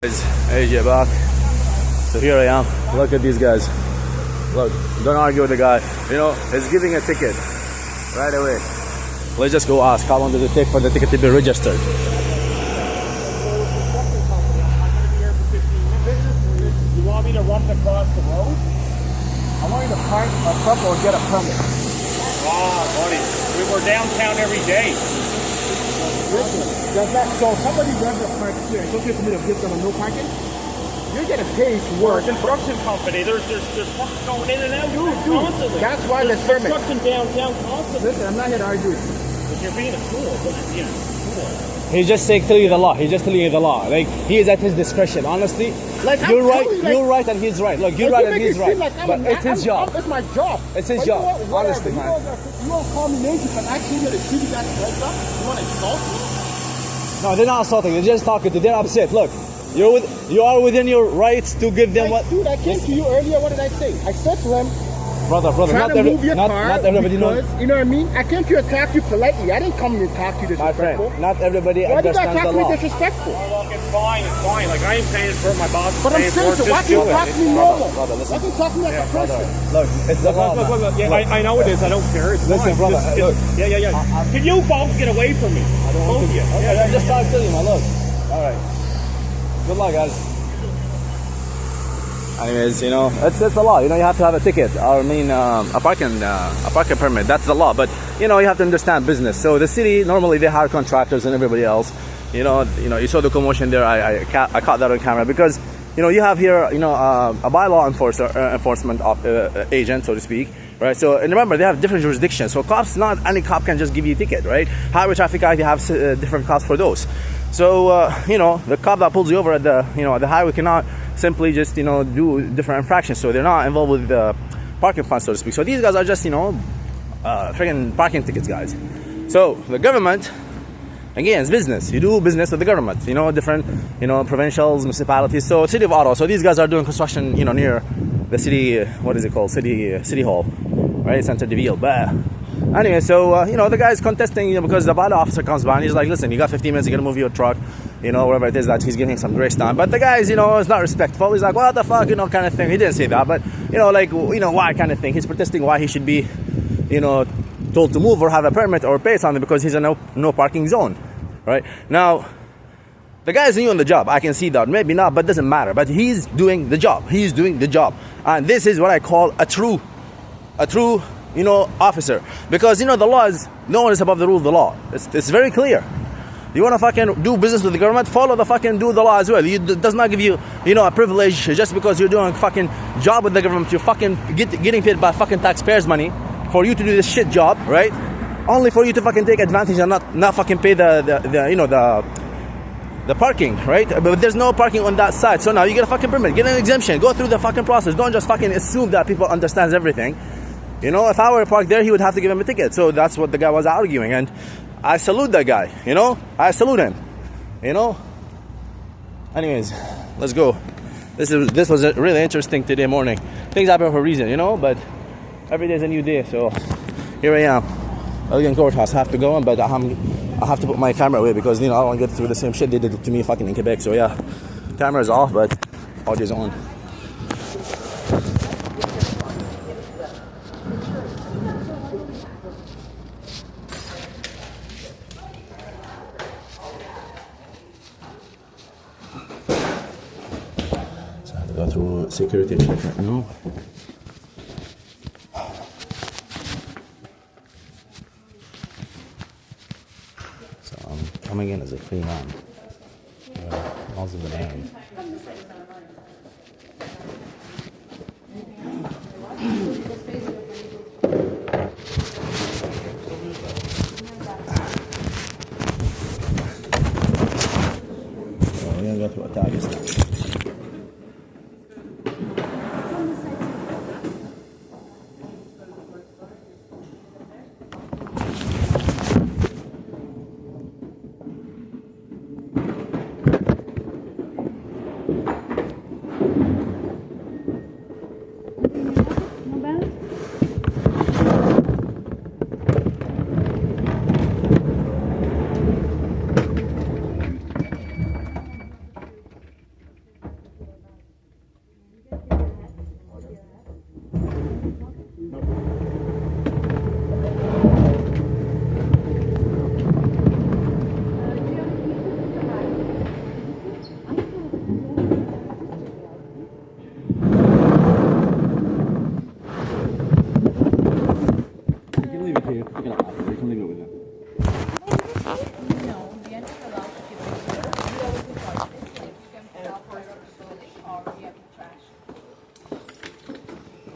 AJ back. So here I am. Look at these guys. Look, don't argue with the guy. You know, he's giving a ticket right away. Let's just go ask how long does it take for the ticket to be registered. You want me to run across the road? I want you to park a truck or get a permit. Wow, buddy. We were downtown every day. Listen, so somebody does a park here. It's okay for me to get them a no parking? You're getting paid to work. Construction company. There's trucks going in and out constantly. That's why there's permit. Construction downtown constantly. Listen, I'm not here to argue with you. But you're being a fool. You're being a fool. He's just saying, telling you the law. He's just telling you the law. Like, he is at his discretion. Honestly, like, you're right. You're right and he's right. Look, you're right and he's right. Like but it's his job. It's my job. It's his job. Honestly, man. You won't call me names if I actually get a city that's right up. You want to insult me? No, they're not assaulting. They're just talking to. They're upset. Look, you are within your rights to give them what. Dude, I came to you earlier. What did I say? I said to him, brother, not everybody knows. You know what I mean? I came to attack you politely. I didn't come to attack you disrespectful. My friend, not everybody understands the law. Why did you attack me disrespectful? Oh, look, it's fine. It's fine. Like, I ain't paying for my boss. But I'm saying, so why can't you talk to me normal? Why can't you talk to me like a person? Look, it's the law. Look. Yeah, I know it is. I don't care. It's listen, fine. brother. Look. Yeah. Can you both get away from me? I don't want to. Okay, I'm just trying to tell you, man. Look. All right. Good luck, guys. Anyways, you know, it's the law. You know, you have to have a ticket. I mean, a parking permit. That's the law. But you know, you have to understand business. So the city normally they hire contractors and everybody else. You know, you saw the commotion there. I caught that on camera because you know you have here a bylaw enforcement agent, so to speak, right? So and remember they have different jurisdictions. So cops, not any cop can just give you a ticket, right? Highway traffic act, you have different cops for those. So you know, the cop that pulls you over at the the highway cannot simply just do different infractions, so they're not involved with the parking fines, so to speak. So these guys are just freaking parking tickets guys. So the government, again, it's business. You do business with the government, different provincials, municipalities. So city of Ottawa, so these guys are doing construction near the city, what is it called, city hall, right, Centre de Ville. But anyway, so the guy's contesting because the bylaw officer comes by and he's like, listen, you got 15 minutes, you gotta move your truck, whatever it is that he's giving some grace time. But the guy's, is not respectful. He's like, what the fuck, kind of thing. He didn't say that, but, why kind of thing. He's protesting why he should be, told to move or have a permit or pay something because he's a no parking zone, right? Now, the guy's new on the job. I can see that. Maybe not, but doesn't matter. But he's doing the job. He's doing the job. And this is what I call a true, officer. Because, the law is, no one is above the rule of the law. It's very clear. You want to fucking do business with the government, follow the fucking do the law as well. It does not give you, a privilege just because you're doing a fucking job with the government. You're fucking getting paid by fucking taxpayers' money for you to do this shit job, right? Only for you to fucking take advantage and not fucking pay the parking, right? But there's no parking on that side. So now you get a fucking permit, get an exemption, go through the fucking process. Don't just fucking assume that people understands everything. If I were parked there, he would have to give him a ticket. So that's what the guy was arguing. And I salute that guy, I salute him, Anyways, let's go. This was really interesting today morning. Things happen for a reason, but every day is a new day. So here I am, Elgin Courthouse. I have to go on, but I have to put my camera away because I don't want to get through the same shit they did to me fucking in Quebec. So yeah, camera's off, but audio's on. Go through security check right now. So I'm coming in as a free man. Laws of the land. So we're gonna go through a tag step.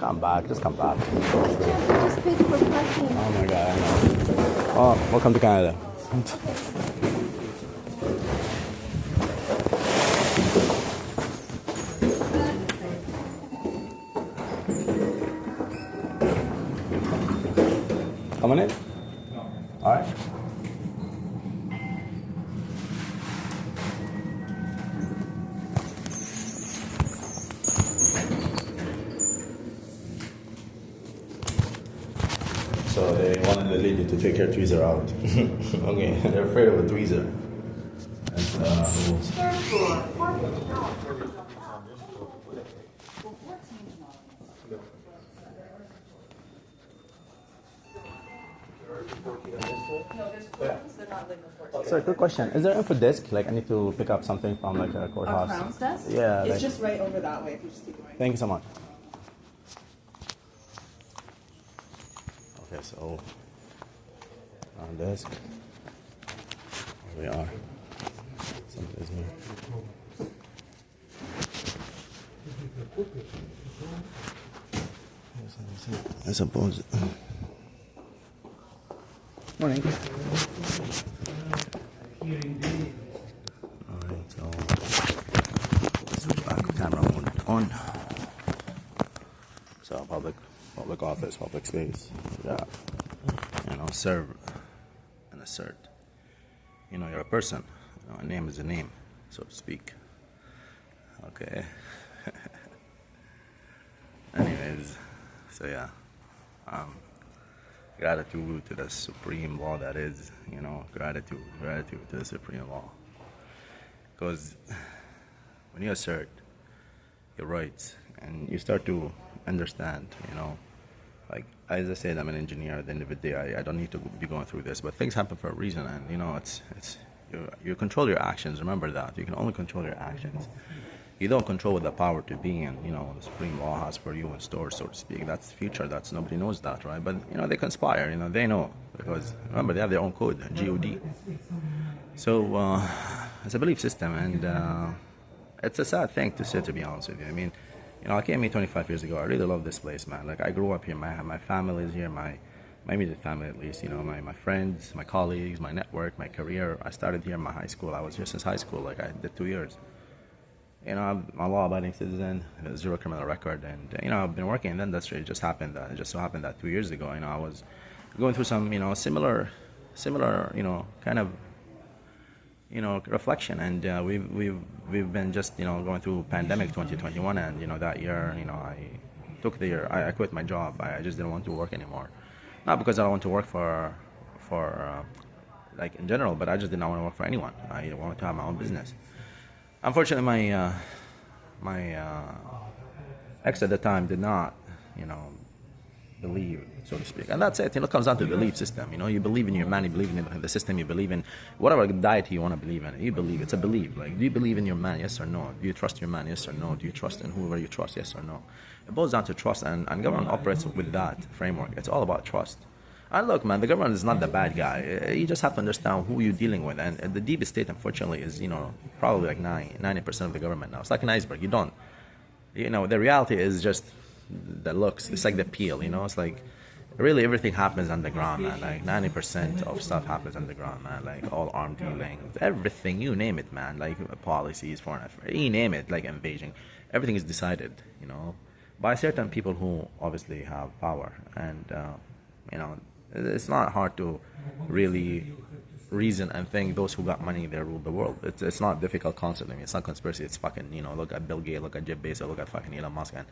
Come back. Just come back. Just paid for parking. Oh my God. I know. Oh, welcome to Canada. Coming in? All right. So they wanted the lady to take her tweezer out. Okay, they're afraid of a tweezer. That's the rules. Sorry, quick question. Is there info desk? Like I need to pick up something from like a courthouse? Crown's desk? Yeah. It's like- just right over that way if you just keep going. Thank you so much. Okay, so on desk. Here we are. Something's new. I suppose. Morning. Alright, so switch back camera mode on. So public office, public space. Yeah. Serve and assert. You're a person. A name is a name, so to speak. Okay. Anyways, so yeah. Gratitude to the supreme law that is, gratitude to the supreme law. Because when you assert your rights and you start to understand, like as I said, I'm an engineer. At the end of the day, I don't need to be going through this, but things happen for a reason, and it's you control your actions. Remember that you can only control your actions. You don't control what the power to be, and the supreme law has for you in store, so to speak. That's the future. That's nobody knows that, right? But they conspire. They know because remember they have their own code, God. So it's a belief system, and it's a sad thing to say, to be honest with you. I mean. I came here 25 years ago. I really love this place, man. Like, I grew up here. My family is here. My immediate family, at least. My friends, my colleagues, my network, my career. I started here in my high school. I was here since high school. Like, I did 2 years. I'm a law-abiding citizen, zero criminal record. And, I've been working in the industry. It just so happened that 2 years ago, I was going through some, similar, kind of, reflection, and we've been just going through pandemic 2021, and that year I quit my job. I just didn't want to work anymore, not because I don't want to work for like in general, but I just did not want to work for anyone. I wanted to have my own business. Unfortunately, my ex at the time did not believe, so to speak, and that's it. It comes down to the belief system. You believe in your man, you believe in the system, you believe in whatever deity you want to believe in. You believe it's a belief. Like, do you believe in your man? Yes or no? Do you trust your man? Yes or no? Do you trust in whoever you trust? Yes or no? It boils down to trust, and government operates with that framework. It's all about trust. And look, man, the government is not the bad guy. You just have to understand who you're dealing with, and the deep state, unfortunately, is probably like 90% of the government now. It's like an iceberg. You don't, the reality is just the looks. It's like the peel, It's like really everything happens underground, man. Like 90% of stuff happens underground, man. Like all armed dealings, everything, you name it, man. Like policies, foreign affairs, you name it, like invasion. Everything is decided, by certain people who obviously have power. And, it's not hard to really reason and think those who got money, they rule the world. It's not a difficult concept. I mean, it's not conspiracy. It's fucking, look at Bill Gates, look at Jeff Bezos, look at fucking Elon Musk, and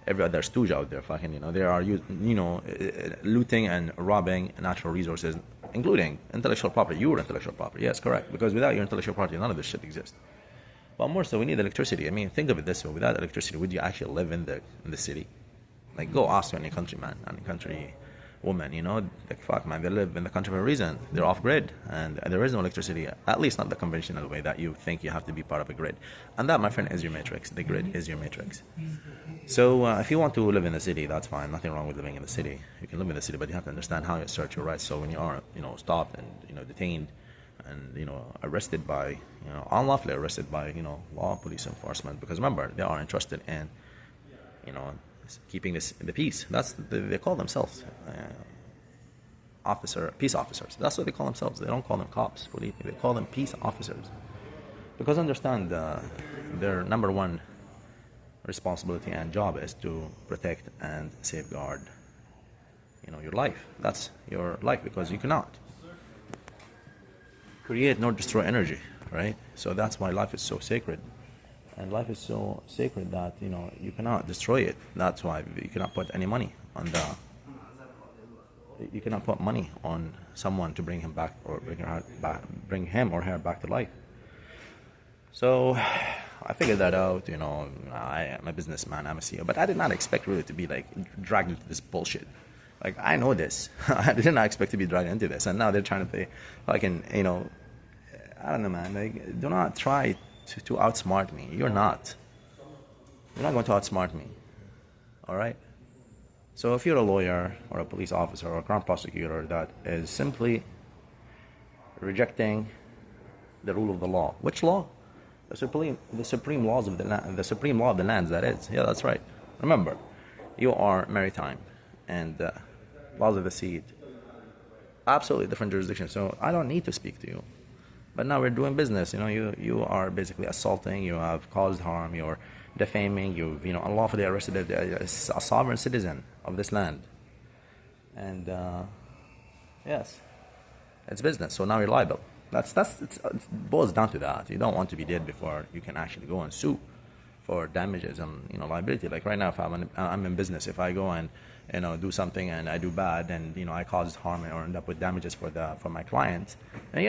every other stooge out there, fucking, they are, looting and robbing natural resources, including intellectual property, your intellectual property. Yes, correct. Because without your intellectual property, none of this shit exists. But more so, we need electricity. I mean, think of it this way. Without electricity, would you actually live in the city? Like, go ask any country man, any country woman, like, fuck, man, they live in the country for a reason. They're off grid, and there is no electricity, at least not the conventional way that you think you have to be part of a grid. And that, my friend, is your matrix. The grid is your matrix. So if you want to live in the city, that's fine. Nothing wrong with living in the city. You can live in the city, but you have to understand how you assert your rights. So when you are, stopped and detained and arrested by, unlawfully arrested by, law police enforcement, because remember, they are entrusted in, keeping the peace. They call themselves peace officers. That's what they call themselves. They don't call them cops. Believe me, they call them peace officers. Because understand, their number one responsibility and job is to protect and safeguard, your life. That's your life, because you cannot create nor destroy energy, right? So that's why life is so sacred. And life is so sacred that, you cannot destroy it. That's why you cannot put any money on you cannot put money on someone to bring him back or bring him or her back to life. So I figured that out, I am a businessman, I'm a CEO, but I did not expect really to be like dragged into this bullshit. Like, I know this. I did not expect to be dragged into this, and now they're trying to play fucking, I don't know, man. Like, do not try to outsmart me. You're not going to outsmart me. All right? So if you're a lawyer or a police officer or a crown prosecutor that is simply rejecting the rule of the law, which law? The supreme laws of the land, the supreme law of the lands. That is, yeah, that's right. Remember, you are maritime, and laws of the sea, absolutely different jurisdiction. So I don't need to speak to you. But now we're doing business. You are basically assaulting. You have caused harm. You're defaming. You've unlawfully arrested a sovereign citizen of this land. And yes, it's business. So now you're liable. It boils down to that. You don't want to be dead before you can actually go and sue for damages and liability. Like right now, if I'm in business, if I go and do something and I do bad and I cause harm or end up with damages for my client, and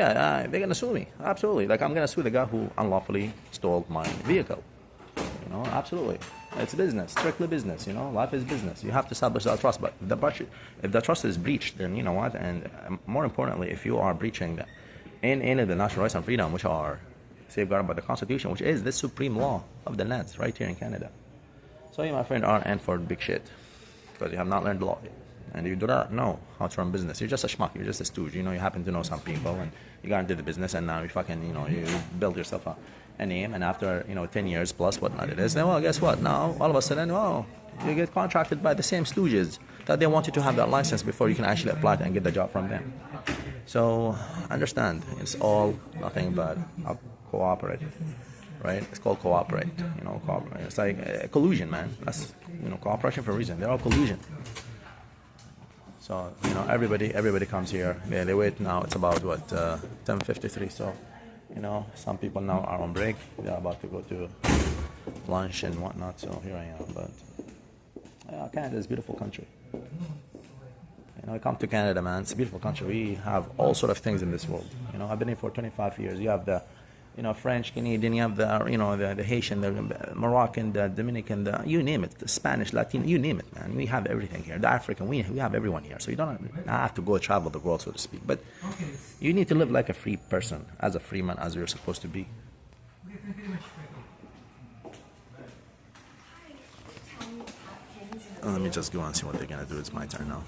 they're gonna sue me. Absolutely. Like, I'm gonna sue the guy who unlawfully stole my vehicle. Absolutely. It's business, strictly business. Life is business. You have to establish that trust. But if the trust is breached, then you know what? And more importantly, if you are breaching any of the national rights and freedom, which are safeguarded by the Constitution, which is the supreme law of the lands right here in Canada. So you, my friend, are in for big shit because you have not learned the law. And you do not know how to run business. You're just a schmuck. You're just a stooge. You happen to know some people, and you got into the business, and now you fucking, you build yourself a name, and after, 10 years plus whatnot it is, then, well, guess what? Now, all of a sudden, you get contracted by the same stooges that they want you to have that license before you can actually apply and get the job from them. So, understand, it's all nothing but cooperate, right? It's called cooperate, cooperate. It's like collusion, man. That's, cooperation for a reason. They're all collusion. So, everybody comes here. They wait now. It's about, 10:53. So, some people now are on break. They're about to go to lunch and whatnot. So here I am. But Canada is a beautiful country. I come to Canada, man. It's a beautiful country. We have all sort of things in this world. I've been here for 25 years. You have the, French, Canadian. You have the, the Haitian, the Moroccan, the Dominican, you name it, the Spanish, Latino, you name it, man. We have everything here. The African, we have everyone here. So you don't have to go travel the world, so to speak. But you need to live like a free person, as a free man, as you're supposed to be. Let me just go and see what they're gonna do. It's my turn now.